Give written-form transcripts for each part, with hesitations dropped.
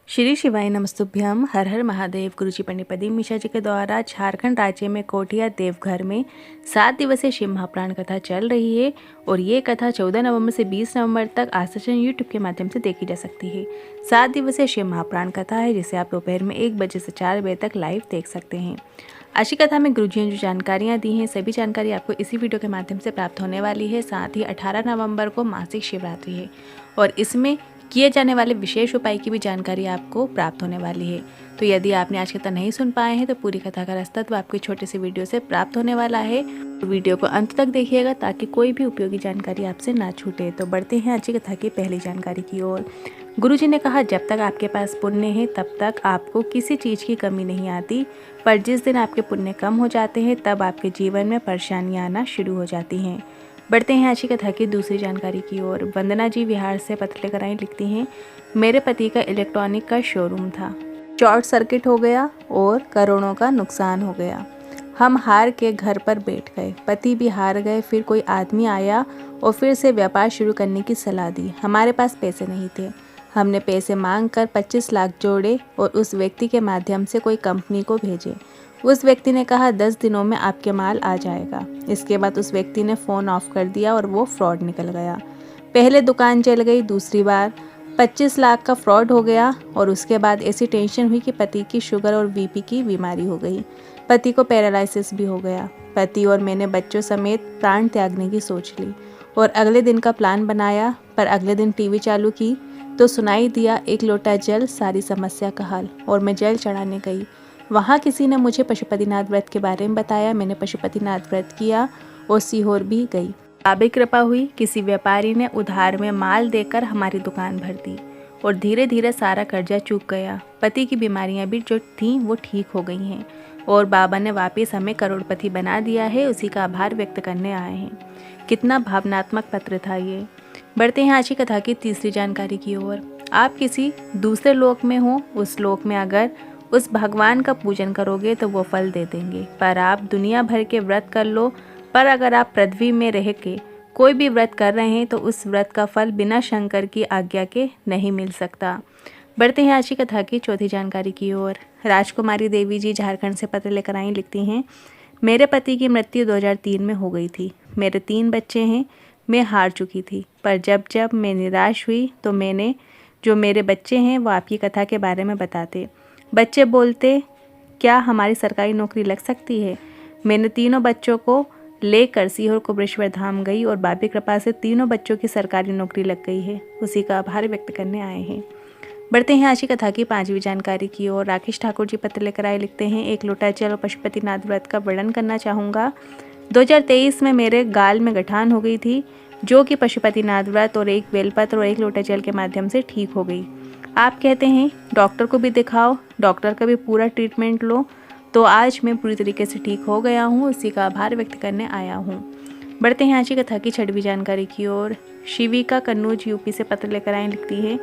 श्री शिवाय नमस्तुभ्यम। हर हर महादेव। गुरुजी पंडित प्रदीप मिश्रा जी के द्वारा झारखंड राज्य में कोठिया देवघर में 7 दिवसीय शिव महापुराण कथा चल रही है और ये कथा 14 नवंबर से 20 नवंबर तक आस्था यूट्यूब के माध्यम से देखी जा सकती है। 7 दिवसीय शिव महापुराण कथा है जिसे आप दोपहर में 1 बजे से 4 बजे तक लाइव देख सकते हैं। आज की कथा में गुरुजी ने जो जानकारियाँ दी हैं सभी जानकारी आपको इसी वीडियो के माध्यम से प्राप्त होने वाली है। साथ ही 18 नवंबर को मासिक शिवरात्रि है और इसमें किए जाने वाले विशेष उपाय की भी जानकारी आपको प्राप्त होने वाली है। तो यदि आपने आज की कथा नहीं सुन पाए हैं तो पूरी कथा का रास्तत्व आपकी छोटे से वीडियो से प्राप्त होने वाला है। तो वीडियो को अंत तक देखिएगा ताकि कोई भी उपयोगी जानकारी आपसे ना छूटे। तो बढ़ते हैं आज की कथा की पहली जानकारी की ओर। गुरुजी ने कहा, जब तक आपके पास पुण्य है तब तक आपको किसी चीज़ की कमी नहीं आती, पर जिस दिन आपके पुण्य कम हो जाते हैं तब आपके जीवन में परेशानियाँ आना शुरू हो जाती हैं। बढ़ते हैं आज की कथा की दूसरी जानकारी की ओर। वंदना जी बिहार से पत्र लेकर आई, लिखती हैं, मेरे पति का इलेक्ट्रॉनिक का शोरूम था, शॉर्ट सर्किट हो गया और करोड़ों का नुकसान हो गया। हम हार के घर पर बैठ गए, पति भी हार गए। फिर कोई आदमी आया और फिर से व्यापार शुरू करने की सलाह दी। हमारे पास पैसे नहीं थे, हमने पैसे मांग कर 25 लाख जोड़े और उस व्यक्ति के माध्यम से कोई कंपनी को भेजे। उस व्यक्ति ने कहा 10 दिनों में आपके माल आ जाएगा। इसके बाद उस व्यक्ति ने फ़ोन ऑफ कर दिया और वो फ्रॉड निकल गया। पहले दुकान जल गई, दूसरी बार 25 लाख का फ्रॉड हो गया और उसके बाद ऐसी टेंशन हुई कि पति की शुगर और बीपी की बीमारी हो गई। पति को पैरालिसिस भी हो गया। पति और मैंने बच्चों समेत प्राण त्यागने की सोच ली और अगले दिन का प्लान बनाया। पर अगले दिन टीवी चालू की तो सुनाई दिया एक लोटा जल सारी समस्या का हल, और मैं जल चढ़ाने गई। वहाँ किसी ने मुझे पशुपतिनाथ व्रत के बारे में बताया। मैंने पशुपतिनाथ व्रत किया और सीहोर भी गई। बाबे कृपा हुई, किसी व्यापारी ने उधार में माल देकर हमारी दुकान भर दी और धीरे धीरे सारा कर्जा चूक गया। पति की बीमारियां भी जो थीं वो ठीक हो गई हैं और बाबा ने वापस हमें करोड़पति बना दिया है। उसी का आभार व्यक्त करने आए हैं। कितना भावनात्मक पत्र था ये। बढ़ते हैं आज की कथा की तीसरी जानकारी की ओर। आप किसी दूसरे लोक में हो, उस लोक में अगर उस भगवान का पूजन करोगे तो वो फल दे देंगे। पर आप दुनिया भर के व्रत कर लो, पर अगर आप पृथ्वी में रह के कोई भी व्रत कर रहे हैं तो उस व्रत का फल बिना शंकर की आज्ञा के नहीं मिल सकता। बढ़ते हैं आज की कथा की चौथी जानकारी की ओर। राजकुमारी देवी जी झारखंड से पत्र लेकर आई, लिखती हैं, मेरे पति की मृत्यु 2003 में हो गई थी। मेरे 3 बच्चे हैं। मैं हार चुकी थी, पर जब जब मैं निराश हुई तो मैंने जो मेरे बच्चे हैं वो आपकी कथा के बारे में बताते। बच्चे बोलते, क्या हमारी सरकारी नौकरी लग सकती है? मैंने तीनों बच्चों को लेकर सीहोर कुबरेश्वर धाम गई और बाबी कृपा से तीनों बच्चों की सरकारी नौकरी लग गई है। उसी का आभार व्यक्त करने आए हैं। बढ़ते हैं आज की कथा की पांचवी जानकारी की ओर। राकेश ठाकुर जी पत्र लेकर आए, लिखते हैं, एक लोटा जल और पशुपतिनाथ व्रत का वर्णन करना चाहूँगा। 2023 में मेरे गाल में गठान हो गई थी जो कि पशुपतिनाथ व्रत और एक बेलपत्र और एक लोटा जल के माध्यम से ठीक हो गई। आप कहते हैं डॉक्टर को भी दिखाओ, डॉक्टर का भी पूरा ट्रीटमेंट लो। तो आज मैं पूरी तरीके से ठीक हो गया हूँ। उसी का आभार व्यक्त करने आया हूँ। बढ़ते हैं आज की कथा की छठवीं जानकारी की ओर। शिविका कन्नौज यूपी से पत्र लेकर आए, लिखती है,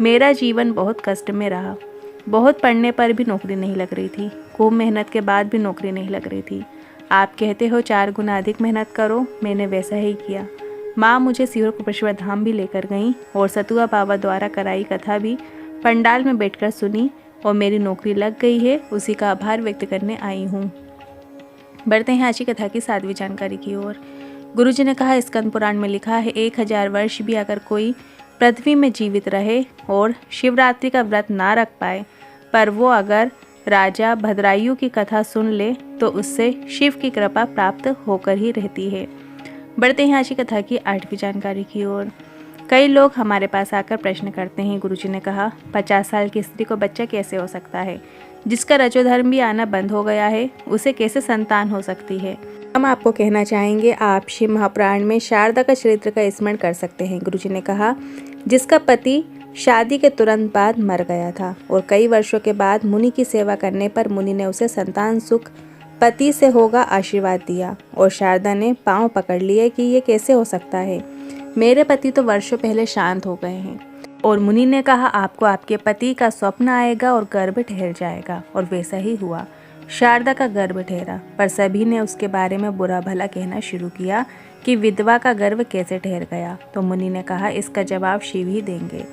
मेरा जीवन बहुत कष्ट में रहा। बहुत पढ़ने पर भी नौकरी नहीं लग रही थी। खूब मेहनत के बाद भी नौकरी नहीं लग रही थी। आप कहते हो 4 गुना अधिक मेहनत करो, मैंने वैसा ही किया। माँ मुझे सीहोर कुबरेश्वर धाम भी लेकर गईं और सतुआ बाबा द्वारा कराई कथा भी पंडाल में बैठकर सुनी और मेरी नौकरी लग गई है। उसी का आभार व्यक्त करने आई हूँ। बढ़ते हैं आज की कथा की 7वीं जानकारी की ओर। गुरुजी ने कहा, स्कंद पुराण में लिखा है, 1000 वर्ष भी अगर कोई पृथ्वी में जीवित रहे और शिवरात्रि का व्रत ना रख पाए, पर वो अगर राजा भद्रायु की कथा सुन ले तो उससे शिव की कृपा प्राप्त होकर ही रहती है। बढ़ते हैं आज की कथा की 8वीं जानकारी की ओर। कई लोग हमारे पास आकर प्रश्न करते हैं। गुरुजी ने कहा, 50 साल की स्त्री को बच्चा कैसे हो सकता है? जिसका रजोधर्म भी आना बंद हो गया है उसे कैसे संतान हो सकती है? हम आपको कहना चाहेंगे, आप शिव महापुराण में शारदा का चरित्र का स्मरण कर सकते हैं। गुरुजी ने कहा, जिसका पति शादी के तुरंत बाद मर गया था और कई वर्षों के बाद मुनि की सेवा करने पर मुनि ने उसे संतान सुख पति से होगा आशीर्वाद दिया और शारदा ने पांव पकड़ लिए कि ये कैसे हो सकता है? मेरे पति तो वर्षों पहले शांत हो गए हैं। और मुनि ने कहा, आपको आपके पति का स्वप्न आएगा और गर्भ ठहर जाएगा। और वैसा ही हुआ। शारदा का गर्भ ठहरा, पर सभी ने उसके बारे में बुरा भला कहना शुरू किया कि विधवा का गर्भ कैसे ठहर गया। तो मुनि ने कहा, इसका जवाब शिव ही देंगे।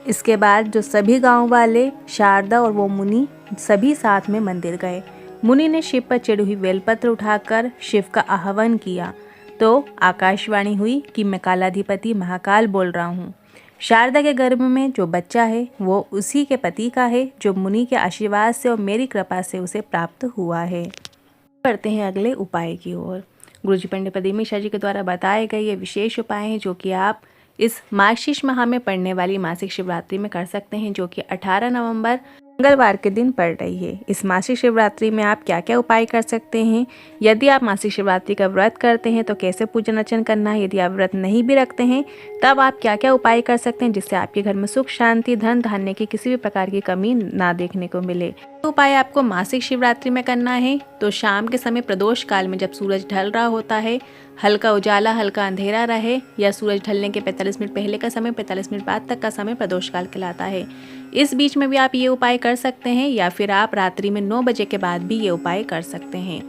इसके बाद जो सभी गांव वाले, शारदा और वो मुनि सभी साथ में मंदिर गए। मुनि ने शिव पर चढ़ी हुई बेलपत्र उठाकर शिव का आह्वान किया तो आकाशवाणी हुई कि मैं कालाधिपति महाकाल बोल रहा हूँ। शारदा के गर्भ में जो बच्चा है वो उसी के पति का है, जो मुनि के आशीर्वाद से और मेरी कृपा से उसे प्राप्त हुआ है। बढ़ते हैं अगले उपाय की ओर। गुरुजी पंडित प्रदीप मिश्रा जी के द्वारा बताए गए ये विशेष उपाय हैं जो कि आप इस मार्गशीर्ष माह में पड़ने वाली मासिक शिवरात्रि में कर सकते हैं, जो कि 18 नवंबर मंगलवार के दिन पड़ रही है। इस मासिक शिवरात्रि में आप क्या क्या उपाय कर सकते हैं, यदि आप मासिक शिवरात्रि का व्रत करते हैं तो कैसे पूजन अर्चन करना है, यदि आप व्रत नहीं भी रखते हैं तब आप क्या क्या उपाय कर सकते हैं जिससे आपके घर में सुख शांति, धन धान्य की किसी भी प्रकार की कमी ना देखने को मिले। उपाय आपको मासिक शिवरात्रि में करना है तो शाम के समय प्रदोष काल में जब सूरज ढल रहा होता है, हल्का उजाला हल्का अंधेरा रहे, या सूरज ढलने के 45 मिनट पहले का समय 45 मिनट बाद तक का समय प्रदोष काल कहलाता है। इस बीच में भी आप ये उपाय कर सकते हैं, या फिर आप रात्रि में 9 बजे के बाद भी ये उपाय कर सकते हैं।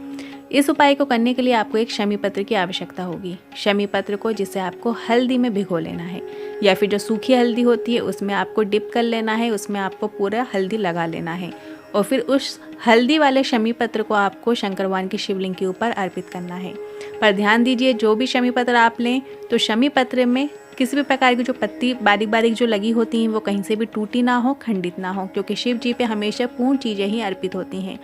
इस उपाय को करने के लिए आपको एक शमी पत्र की आवश्यकता होगी। शमी पत्र को जिसे आपको हल्दी में भिगो लेना है, या फिर जो सूखी हल्दी होती है उसमें आपको डिप कर लेना है, उसमें आपको पूरा हल्दी लगा लेना है और फिर उस हल्दी वाले शमी पत्र को आपको शंकर भगवान के शिवलिंग के ऊपर अर्पित करना है। पर ध्यान दीजिए, जो भी शमी पत्र आप लें तो शमी पत्र में किसी भी प्रकार की जो पत्ती बारीक बारीक जो लगी होती हैं वो कहीं से भी टूटी ना हो, खंडित ना हो, क्योंकि शिव जी पे हमेशा पूर्ण चीज़ें ही अर्पित होती हैं।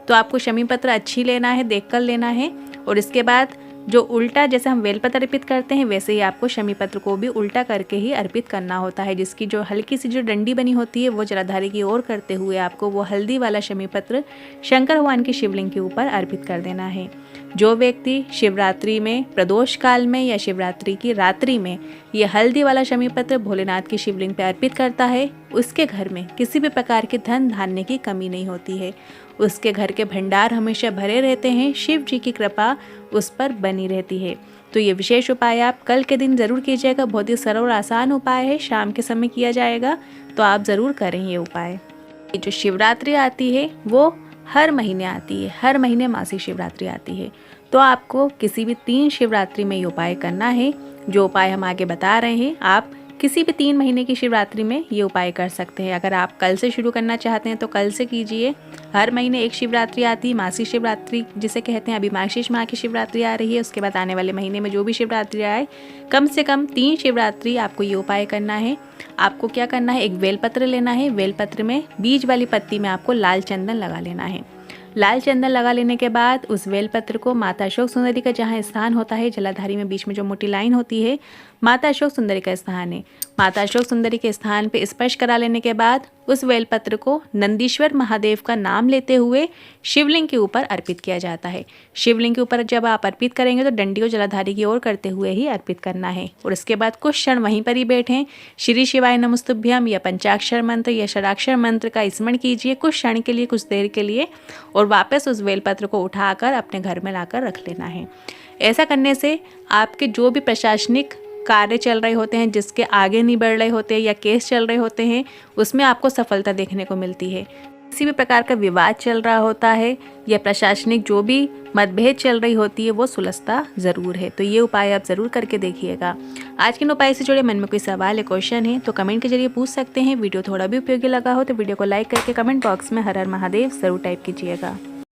तो आपको शमी पत्र अच्छी लेना है, देख कर लेना है। और इसके बाद जो उल्टा, जैसे हम बेलपत्र अर्पित करते हैं वैसे ही आपको शमी पत्र को भी उल्टा करके ही अर्पित करना होता है, जिसकी जो हल्की सी जो डंडी बनी होती है वो जलाधारी की ओर करते हुए आपको वो हल्दी वाला शमी पत्र शंकर भगवान के शिवलिंग के ऊपर अर्पित कर देना है। जो व्यक्ति शिवरात्रि में प्रदोष काल में या शिवरात्रि की रात्रि में ये हल्दी वाला शमी पत्र भोलेनाथ की शिवलिंग पर अर्पित करता है उसके घर में किसी भी प्रकार के धन धान्य की कमी नहीं होती है, उसके घर के भंडार हमेशा भरे रहते हैं, शिव जी की कृपा उस पर बनी रहती है। तो ये विशेष उपाय आप कल के दिन ज़रूर कीजिएगा। बहुत ही सरल और आसान उपाय है, शाम के समय किया जाएगा, तो आप ज़रूर करें ये उपाय। जो शिवरात्रि आती है वो हर महीने आती है, हर महीने मासिक शिवरात्रि आती है। तो आपको किसी भी 3 शिवरात्रि में ये उपाय करना है। जो उपाय हम आगे बता रहे हैं आप किसी भी 3 महीने की शिवरात्रि में ये उपाय कर सकते हैं। अगर आप कल से शुरू करना चाहते हैं तो कल से कीजिए। हर महीने एक शिवरात्रि आती है, मासिक शिवरात्रि जिसे कहते हैं। अभी मार्गशीर्ष माह की शिवरात्रि आ रही है, उसके बाद आने वाले महीने में जो भी शिवरात्रि आए, कम से कम 3 शिवरात्रि आपको ये उपाय करना है। आपको क्या करना है, एक बेलपत्र लेना है, बेलपत्र में बीज वाली पत्ती में आपको लाल चंदन लगा लेना है। लाल चंदन लगा लेने के बाद उस बेलपत्र को माता अशोक सुंदरी का जहाँ स्थान होता है, जलाधारी में बीच में जो मोटी लाइन होती है, माता अशोक सुंदरी का स्थान है। माता अशोक सुंदरी के स्थान पे स्पर्श करा लेने के बाद उस बेलपत्र को नंदीश्वर महादेव का नाम लेते हुए शिवलिंग के ऊपर अर्पित किया जाता है। शिवलिंग के ऊपर जब आप अर्पित करेंगे तो डंडी को जलाधारी की ओर करते हुए ही अर्पित करना है। और उसके बाद कुछ क्षण वहीं पर ही बैठें, श्री शिवाय नमस्तुभ्यम या पंचाक्षर मंत्र या षडाक्षर मंत्र का स्मरण कीजिए कुछ क्षण के लिए, कुछ देर के लिए, और वापस उस बेलपत्र को उठाकर अपने घर में लाकर रख लेना है। ऐसा करने से आपके जो भी प्रशासनिक कार्य चल रहे होते हैं, जिसके आगे नहीं बढ़ रहे होते हैं या केस चल रहे होते हैं, उसमें आपको सफलता देखने को मिलती है। किसी भी प्रकार का विवाद चल रहा होता है या प्रशासनिक जो भी मतभेद चल रही होती है वो सुलझता ज़रूर है। तो ये उपाय आप ज़रूर करके देखिएगा। आज के उपाय से जुड़े मन में कोई सवाल या क्वेश्चन है तो कमेंट के जरिए पूछ सकते हैं। वीडियो थोड़ा भी उपयोगी लगा हो तो वीडियो को लाइक करके कमेंट बॉक्स में हर हर महादेव ज़रूर टाइप कीजिएगा।